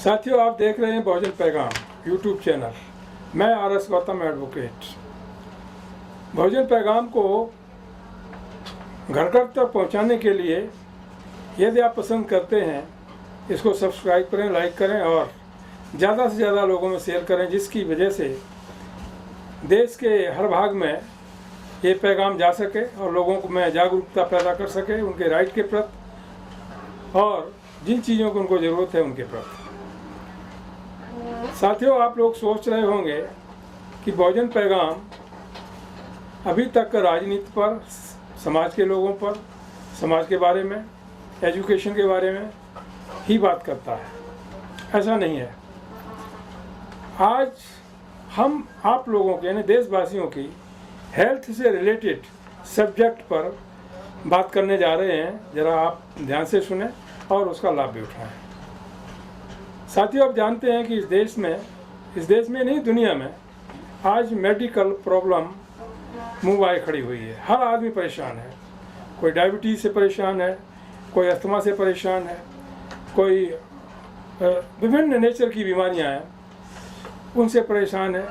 साथियों, आप देख रहे हैं बहुजन पैगाम यूट्यूब चैनल। मैं RS गौतम एडवोकेट। बहुजन पैगाम को घर घर तक पहुंचाने के लिए यदि आप पसंद करते हैं, इसको सब्सक्राइब करें, लाइक करें और ज़्यादा से ज़्यादा लोगों में शेयर करें, जिसकी वजह से देश के हर भाग में ये पैगाम जा सके और लोगों को में जागरूकता पैदा कर सके उनके राइट के प्रति और जिन चीज़ों की उनको ज़रूरत है उनके प्रति। साथियों, आप लोग सोच रहे होंगे कि बहुजन पैगाम अभी तक राजनीति पर, समाज के लोगों पर, समाज के बारे में, एजुकेशन के बारे में ही बात करता है। ऐसा नहीं है। आज हम आप लोगों के यानी देशवासियों की हेल्थ से रिलेटेड सब्जेक्ट पर बात करने जा रहे हैं। ज़रा आप ध्यान से सुने और उसका लाभ भी उठाएं। साथियों, आप जानते हैं कि इस देश में नहीं, दुनिया में आज मेडिकल प्रॉब्लम मुँह बाए खड़ी हुई है। हर आदमी परेशान है। कोई डायबिटीज़ से परेशान है, कोई अस्थमा से परेशान है, कोई विभिन्न नेचर की बीमारियां हैं उनसे परेशान है।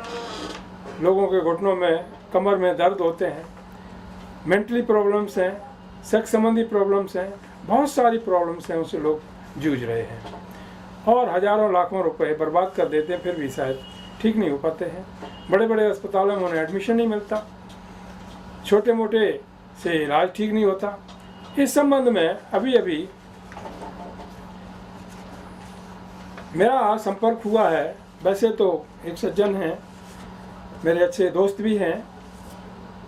लोगों के घुटनों में, कमर में दर्द होते हैं, मेंटली प्रॉब्लम्स हैं, सेक्स संबंधी प्रॉब्लम्स हैं, बहुत सारी प्रॉब्लम्स हैं, उनसे लोग जूझ रहे हैं और हज़ारों लाखों रुपए बर्बाद कर देते हैं, फिर भी शायद ठीक नहीं हो पाते हैं। बड़े बड़े अस्पतालों में उन्हें एडमिशन नहीं मिलता, छोटे मोटे से इलाज ठीक नहीं होता। इस संबंध में अभी मेरा संपर्क हुआ है। वैसे तो एक सज्जन हैं, मेरे अच्छे दोस्त भी हैं,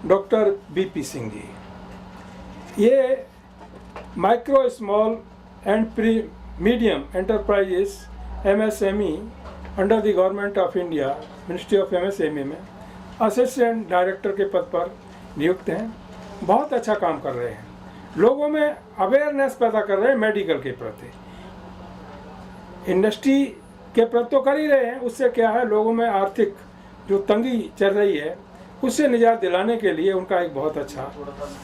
डॉक्टर BP सिंह जी। ये micro small and medium enterprises MSME under the government of India, ministry of MSME में असिस्टेंट डायरेक्टर के पद पर नियुक्त हैं। बहुत अच्छा काम कर रहे हैं, लोगों में अवेयरनेस पैदा कर रहे हैं मेडिकल के प्रति। इंडस्ट्री के प्रति तो कर ही रहे हैं, उससे क्या है, लोगों में आर्थिक जो तंगी चल रही है उससे निजात दिलाने के लिए उनका एक बहुत अच्छा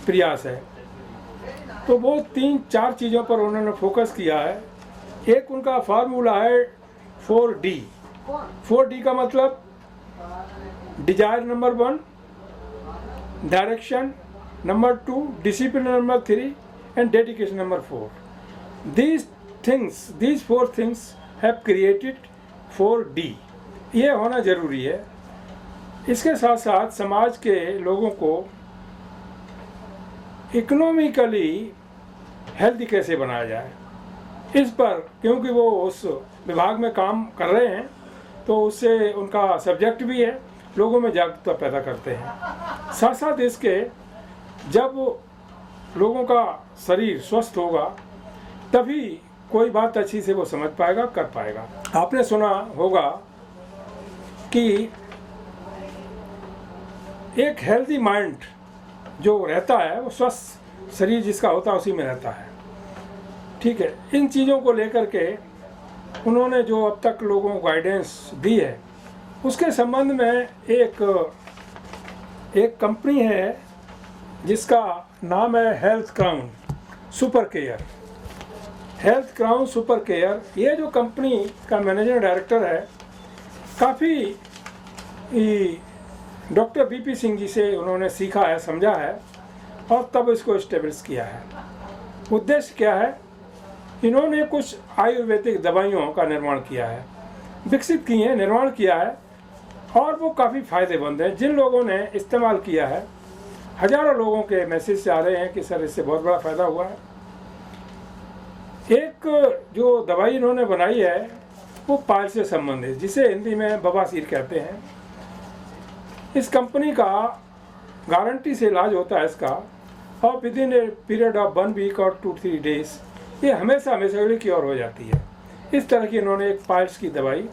प्रयास है। तो वो 3-4 चीज़ों पर उन्होंने फोकस किया है। एक उनका फार्मूला है 4D। 4D का मतलब desire number 1, direction number 2, discipline number 3 and dedication number 4। these 4 things have created 4D। ये होना ज़रूरी है। इसके साथ साथ समाज के लोगों को इकोनॉमिकली हेल्दी कैसे बनाया जाए, इस पर, क्योंकि वो उस विभाग में काम कर रहे हैं तो उससे उनका सब्जेक्ट भी है, लोगों में जागरूकता पैदा करते हैं। साथ साथ इसके जब लोगों का शरीर स्वस्थ होगा तभी कोई बात अच्छी से वो समझ पाएगा, कर पाएगा। आपने सुना होगा कि एक हेल्दी माइंड जो रहता है वो स्वस्थ शरीर जिसका होता है उसी में रहता है। ठीक है। इन चीज़ों को लेकर के उन्होंने जो अब तक लोगों को गाइडेंस दी है उसके संबंध में एक कंपनी है जिसका नाम है health crown super care. Health crown super care, ये जो कंपनी का मैनेजिंग डायरेक्टर है, काफ़ी डॉक्टर BP सिंह जी से उन्होंने सीखा है, समझा है और तब इसको इस्टेब्लिश किया है। उद्देश्य क्या है, इन्होंने कुछ आयुर्वेदिक दवाइयों का निर्माण किया है, विकसित की है, निर्माण किया है और वो काफ़ी फ़ायदेमंद है। जिन लोगों ने इस्तेमाल किया है, हज़ारों लोगों के मैसेज आ रहे हैं कि सर इससे बहुत बड़ा फ़ायदा हुआ है। एक जो दवाई इन्होंने बनाई है वो पाइल से संबंधित, जिसे हिंदी में बवासीर कहते हैं। इस कंपनी का गारंटी से इलाज होता है इसका, और within a period of 1 week और 2-3 डेज ये हमेशा के लिए क्योर हो जाती है। इस तरह की इन्होंने एक पाइल्स की दवाई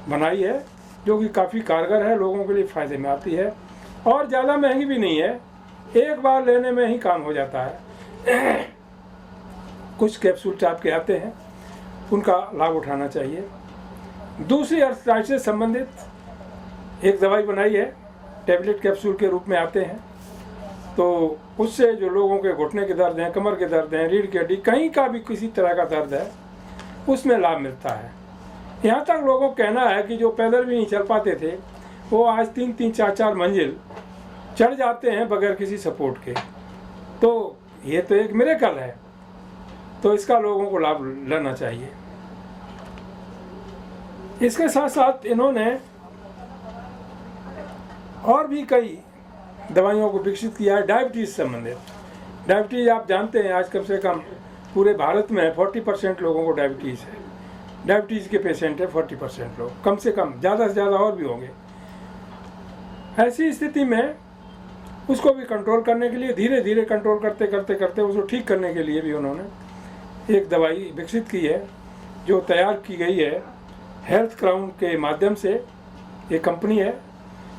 बनाई है जो कि काफ़ी कारगर है, लोगों के लिए फ़ायदे में आती है और ज़्यादा महंगी भी नहीं है, एक बार लेने में ही काम हो जाता है। कुछ कैप्सूल टाइप के आते हैं, उनका लाभ उठाना चाहिए। दूसरी अर्थराइटिस से संबंधित एक दवाई बनाई है, टैबलेट कैप्सूल के रूप में आते हैं, तो उससे जो लोगों के घुटने के दर्द हैं, कमर के दर्द हैं, रीढ़ की हड्डी, कहीं का भी किसी तरह का दर्द है उसमें लाभ मिलता है। यहाँ तक लोगों को कहना है कि जो पैदल भी नहीं चल पाते थे वो आज 3-3, 4-4 मंजिल चढ़ जाते हैं बगैर किसी सपोर्ट के। तो ये तो एक मिरेकल है, तो इसका लोगों को लाभ लेना चाहिए। इसके साथ साथ इन्होंने और भी कई दवाइयों को विकसित किया है डायबिटीज़ संबंधित। डायबिटीज़ आप जानते हैं आज कम से कम पूरे भारत में 40% लोगों को डायबिटीज़ है। डायबिटीज़ के पेशेंट है 40% लोग, कम से कम, ज़्यादा से ज़्यादा और भी होंगे। ऐसी स्थिति में उसको भी कंट्रोल करने के लिए, धीरे धीरे कंट्रोल करते करते करते उसको ठीक करने के लिए भी उन्होंने एक दवाई विकसित की है जो तैयार की गई है हेल्थ क्राउन के माध्यम से। एक कंपनी है,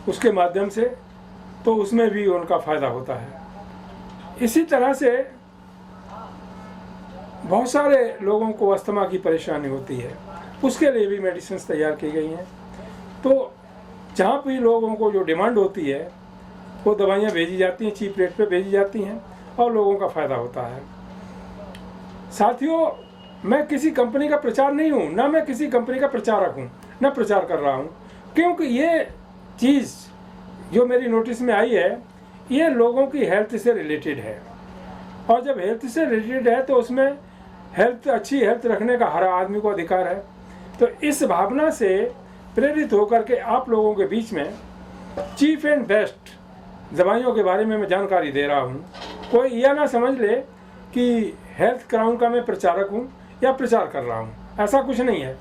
उसके माध्यम से, तो उसमें भी उनका फ़ायदा होता है। इसी तरह से बहुत सारे लोगों को अस्थमा की परेशानी होती है, उसके लिए भी मेडिसिन तैयार की गई हैं। तो जहाँ भी लोगों को जो डिमांड होती है वो दवाइयाँ भेजी जाती हैं, चीप रेट पे भेजी जाती हैं और लोगों का फ़ायदा होता है। साथियों, मैं किसी कंपनी का प्रचार नहीं हूँ, ना मैं किसी कंपनी का प्रचारक हूँ, ना प्रचार कर रहा हूँ, क्योंकि ये चीज़ जो मेरी नोटिस में आई है ये लोगों की हेल्थ से रिलेटेड है। और जब हेल्थ से रिलेटेड है तो उसमें अच्छी हेल्थ रखने का हर आदमी को अधिकार है। तो इस भावना से प्रेरित होकर के आप लोगों के बीच में चीफ एंड बेस्ट दवाइयों के बारे में मैं जानकारी दे रहा हूँ। कोई यह ना समझ ले कि हेल्थ क्राउन का मैं प्रचारक हूँ या प्रचार कर रहा हूँ, ऐसा कुछ नहीं है।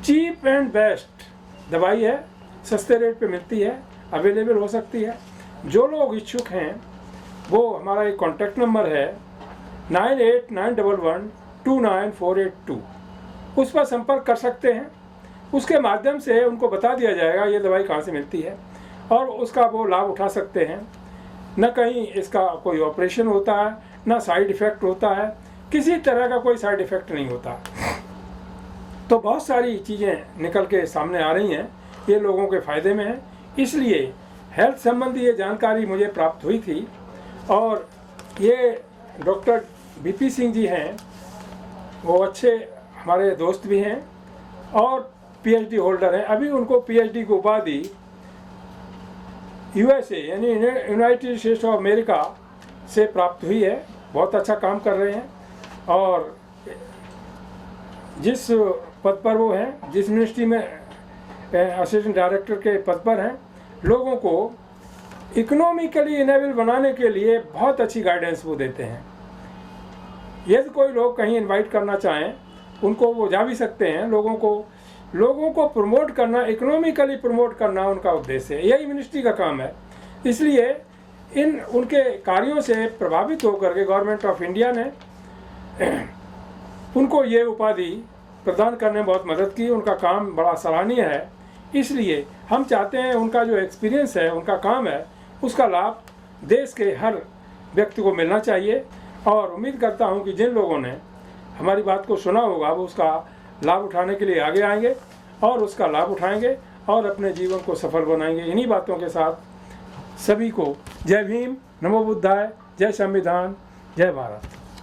चीप एंड बेस्ट दवाई है, सस्ते रेट पे मिलती है, अवेलेबल हो सकती है। जो लोग इच्छुक हैं वो हमारा एक कॉन्टैक्ट नंबर है 9891129482, उस पर संपर्क कर सकते हैं। उसके माध्यम से उनको बता दिया जाएगा ये दवाई कहाँ से मिलती है और उसका वो लाभ उठा सकते हैं। न कहीं इसका कोई ऑपरेशन होता है, न साइड इफ़ेक्ट होता है, किसी तरह का कोई साइड इफ़ेक्ट नहीं होता। तो बहुत सारी चीज़ें निकल के सामने आ रही हैं, ये लोगों के फ़ायदे में है। इसलिए हेल्थ संबंधी ये जानकारी मुझे प्राप्त हुई थी। और ये डॉक्टर बीपी सिंह जी हैं, वो अच्छे हमारे दोस्त भी हैं और पीएचडी होल्डर हैं। अभी उनको पीएचडी की उपाधि यूएसए यानी यूनाइटेड स्टेट्स ऑफ अमेरिका से प्राप्त हुई है। बहुत अच्छा काम कर रहे हैं और जिस पद पर वो हैं, जिस मिनिस्ट्री में असिस्टेंट डायरेक्टर के पद पर हैं, लोगों को इकोनॉमिकली इनेबल बनाने के लिए बहुत अच्छी गाइडेंस वो देते हैं। यदि कोई लोग कहीं इनवाइट करना चाहें उनको वो जा भी सकते हैं। लोगों को प्रमोट करना, इकोनॉमिकली प्रमोट करना उनका उद्देश्य है, यही मिनिस्ट्री का काम है। इसलिए उनके कार्यों से प्रभावित होकर के गवर्नमेंट ऑफ इंडिया ने उनको ये उपाधि प्रदान करने में बहुत मदद की। उनका काम बड़ा सराहनीय है। इसलिए हम चाहते हैं उनका जो एक्सपीरियंस है, उनका काम है, उसका लाभ देश के हर व्यक्ति को मिलना चाहिए। और उम्मीद करता हूं कि जिन लोगों ने हमारी बात को सुना होगा वो उसका लाभ उठाने के लिए आगे आएंगे और उसका लाभ उठाएंगे और अपने जीवन को सफल बनाएंगे। इन्हीं बातों के साथ सभी को जय भीम, नमो बुद्धाय, जय संविधान, जय भारत।